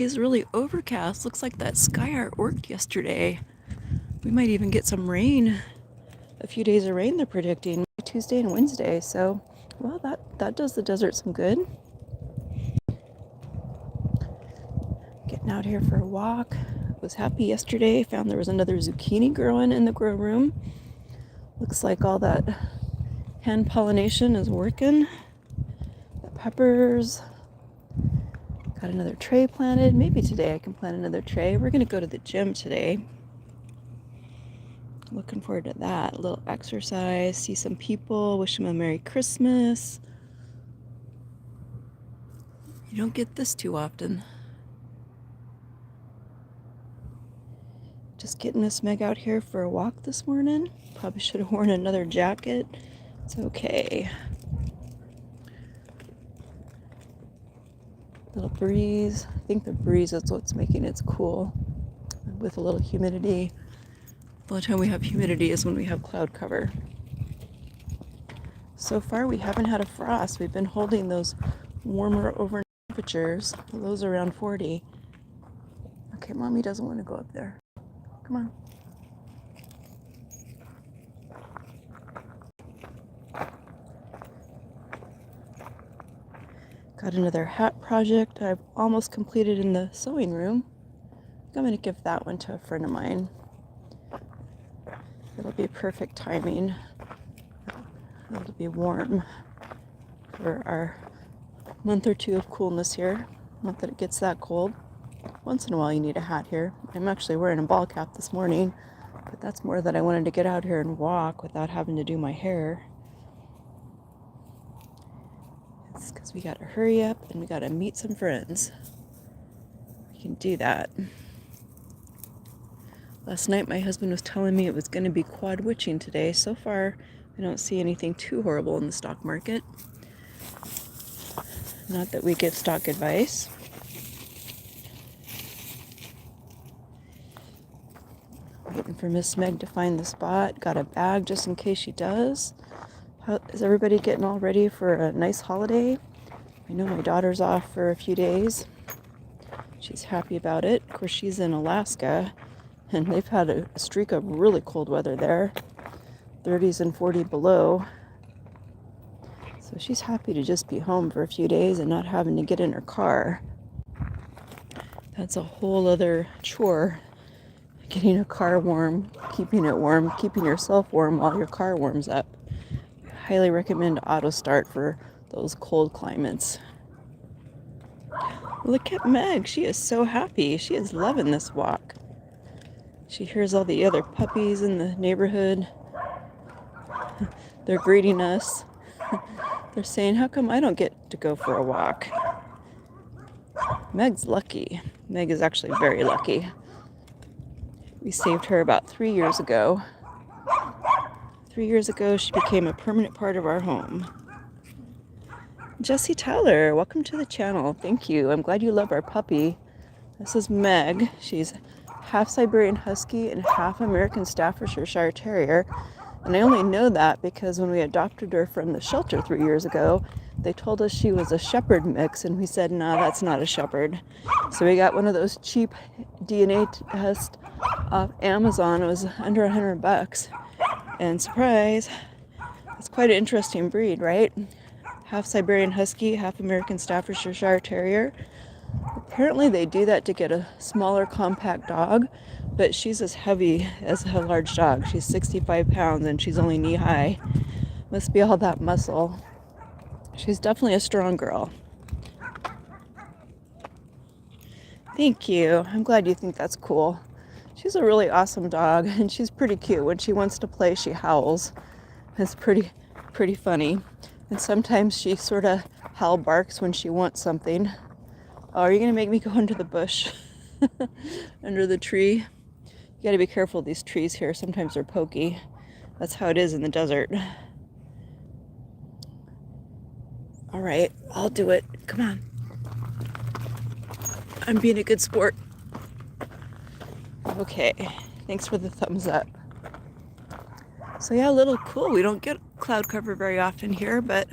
It's really overcast. Looks like that sky art worked yesterday. We might even get some rain. A few days of rain they're predicting, Tuesday and Wednesday. So, well, that does the desert some good. Getting out here for a walk. Was happy yesterday. Found there was another zucchini growing in the grow room. Looks like all that hand pollination is working. The peppers. Got another tray planted. Maybe today I can plant another tray. We're going to go to the gym today. Looking forward to that. A little exercise, see some people, wish them a Merry Christmas. You don't get this too often. Just getting Miss Meg out here for a walk this morning. Probably should have worn another jacket. It's okay. Little breeze. I think the breeze is what's making it cool. With a little humidity. The only time we have humidity is when we have cloud cover. So far we haven't had a frost. We've been holding those warmer overnight temperatures. Those around 40. Okay, Mommy doesn't want to go up there. Come on. Got another hat project I've almost completed in the sewing room. I'm going to give that one to a friend of mine. It'll be perfect timing. It'll be warm for our month or two of coolness here. Not that it gets that cold. Once in a while you need a hat here. I'm actually wearing a ball cap this morning, but that's more that I wanted to get out here and walk without having to do my hair. It's because we got to hurry up and we got to meet some friends. We can do that. Last night my husband was telling me it was going to be quad witching today. So far I don't see anything too horrible in the stock market. Not that we give stock advice. Waiting for Miss Meg to find the spot. Got a bag just in case she does. How is everybody getting all ready for a nice holiday? I know my daughter's off for a few days. She's happy about it. Of course, she's in Alaska, and they've had a streak of really cold weather there. 30s and 40 below. So she's happy to just be home for a few days and not having to get in her car. That's a whole other chore. Getting a car warm, keeping it warm, keeping yourself warm while your car warms up. I highly recommend auto start for those cold climates. Look at Meg. She is so happy. She is loving this walk. She hears all the other puppies in the neighborhood. They're greeting us. They're saying, how come I don't get to go for a walk? Meg's lucky. Meg is actually very lucky. We saved her about 3 years ago. 3 years ago, she became a permanent part of our home. Jessie Tyler, welcome to the channel. Thank you. I'm glad you love our puppy. This is Meg. She's half Siberian Husky and half American Staffordshire Terrier. And I only know that because when we adopted her from the shelter 3 years ago, they told us she was a shepherd mix, and we said, no, that's not a shepherd. So we got one of those cheap DNA tests off Amazon. It was under $100. And surprise, it's quite an interesting breed, right? Half Siberian Husky, half American Staffordshire Terrier. Apparently they do that to get a smaller, compact dog, but she's as heavy as a large dog. She's 65 pounds and she's only knee-high. Must be all that muscle. She's definitely a strong girl. Thank you. I'm glad you think that's cool. She's a really awesome dog, and she's pretty cute. When she wants to play, she howls. It's pretty funny. And sometimes she sort of howl barks when she wants something. Oh, are you going to make me go under the bush? Under the tree? You got to be careful. These trees here, sometimes they're pokey. That's how it is in the desert. All right, I'll do it. Come on. I'm being a good sport. Okay, thanks for the thumbs up. So yeah, a little cool. We don't get cloud cover very often here, but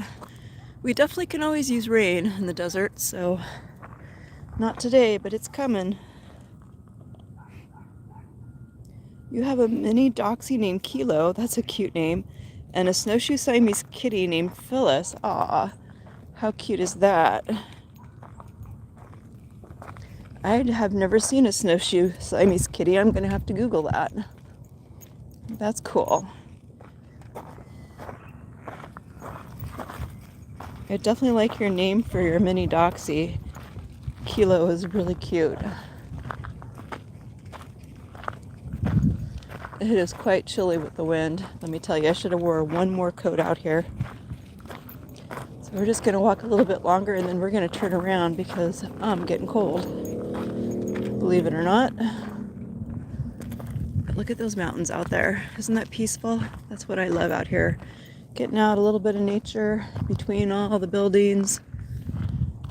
we definitely can always use rain in the desert, so Not today, but it's coming. You have a mini Doxy named Kilo. That's a cute name. And a snowshoe Siamese kitty named Phyllis. Aw, how cute is that? I have never seen a snowshoe Siamese kitty. I'm going to have to Google that. That's cool. I definitely like your name for your mini Doxy. Kilo is really cute. It is quite chilly with the wind. Let me tell you, I should have wore one more coat out here. So we're just going to walk a little bit longer and then we're going to turn around because I'm getting cold. Believe it or not. But look at those mountains out there. Isn't that peaceful? That's what I love out here. Getting out a little bit of nature between all the buildings.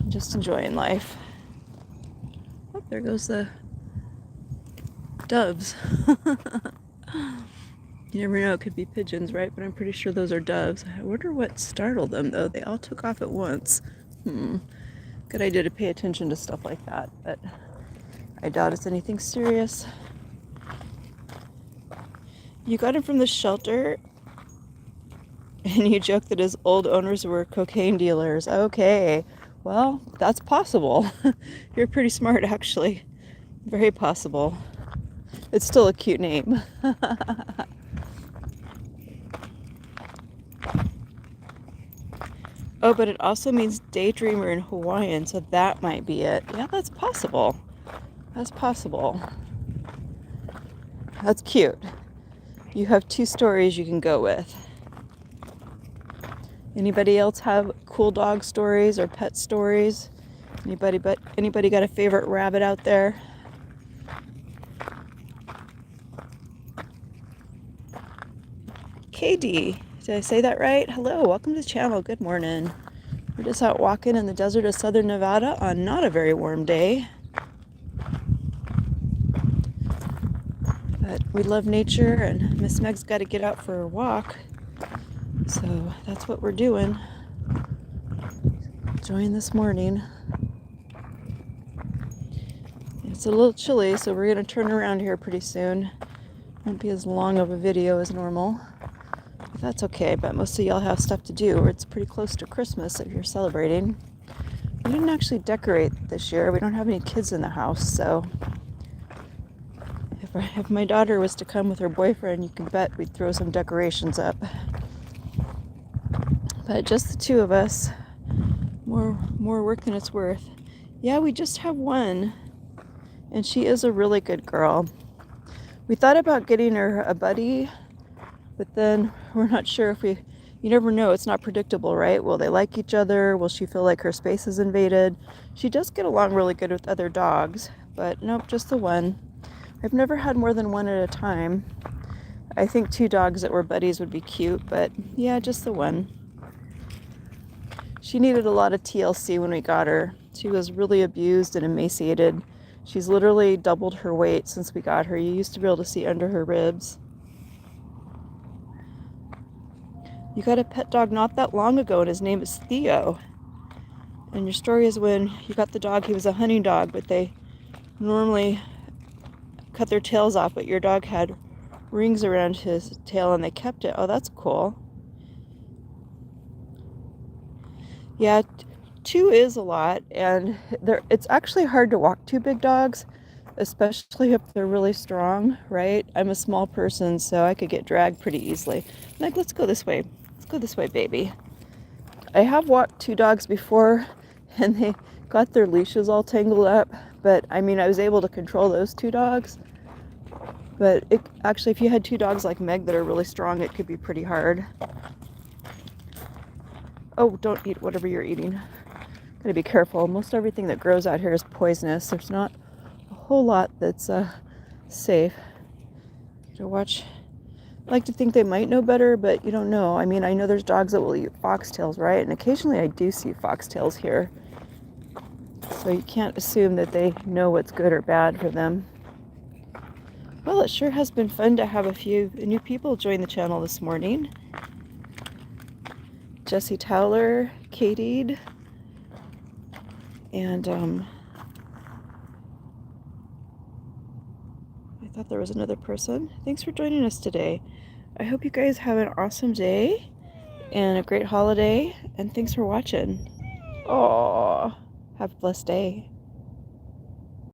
Just enjoying life. Oh, there goes the doves. You never know, it could be pigeons, right? But I'm pretty sure those are doves. I wonder what startled them, though. They all took off at once. Good idea to pay attention to stuff like that, but I doubt it's anything serious. You got him from the shelter, and you joked that his old owners were cocaine dealers. Okay, well, that's possible. You're pretty smart, actually. Very possible. It's still a cute name. Oh, but it also means daydreamer in Hawaiian, so that might be it. Yeah, that's possible. That's possible. That's cute. You have two stories you can go with. Anybody else have cool dog stories or pet stories? Anybody got a favorite rabbit out there? KD, did I say that right? Hello, welcome to the channel. Good morning. We're just out walking in the desert of southern Nevada on not a very warm day. But we love nature, and Miss Meg's got to get out for a walk. So that's what we're doing. Enjoying this morning. It's a little chilly, so we're going to turn around here pretty soon. Won't be as long of a video as normal. But that's okay, but most of y'all have stuff to do, or it's pretty close to Christmas if you're celebrating. We didn't actually decorate this year. We don't have any kids in the house, so if my daughter was to come with her boyfriend, you can bet we'd throw some decorations up. But just the two of us, more work than it's worth. Yeah, we just have one, and she is a really good girl. We thought about getting her a buddy, but then we're not sure if you never know, it's not predictable, right? Will they like each other? Will she feel like her space is invaded? She does get along really good with other dogs, but nope, just the one. I've never had more than one at a time. I think two dogs that were buddies would be cute, but yeah, just the one. She needed a lot of TLC when we got her. She was really abused and emaciated. She's literally doubled her weight since we got her. You used to be able to see under her ribs. You got a pet dog not that long ago, and his name is Theo. And your story is when you got the dog, he was a hunting dog, but they normally cut their tails off, but your dog had rings around his tail and they kept it. Oh, that's cool. Yeah, two is a lot, and it's actually hard to walk two big dogs, especially if they're really strong, right? I'm a small person, so I could get dragged pretty easily. Like, let's go this way. Let's go this way, baby. I have walked two dogs before, and they got their leashes all tangled up, but I mean, I was able to control those two dogs. But actually, if you had two dogs like Meg that are really strong, it could be pretty hard. Oh, don't eat whatever you're eating. Gotta be careful. Most everything that grows out here is poisonous. There's not a whole lot that's safe. To watch. I like to think they might know better, but you don't know. I mean, I know there's dogs that will eat foxtails, right? And occasionally I do see foxtails here. So you can't assume that they know what's good or bad for them. Well, it sure has been fun to have a few new people join the channel this morning. Jessie Towler, Katie, and thought there was another person. Thanks for joining us today. I hope you guys have an awesome day and a great holiday, and thanks for watching. Oh, have a blessed day.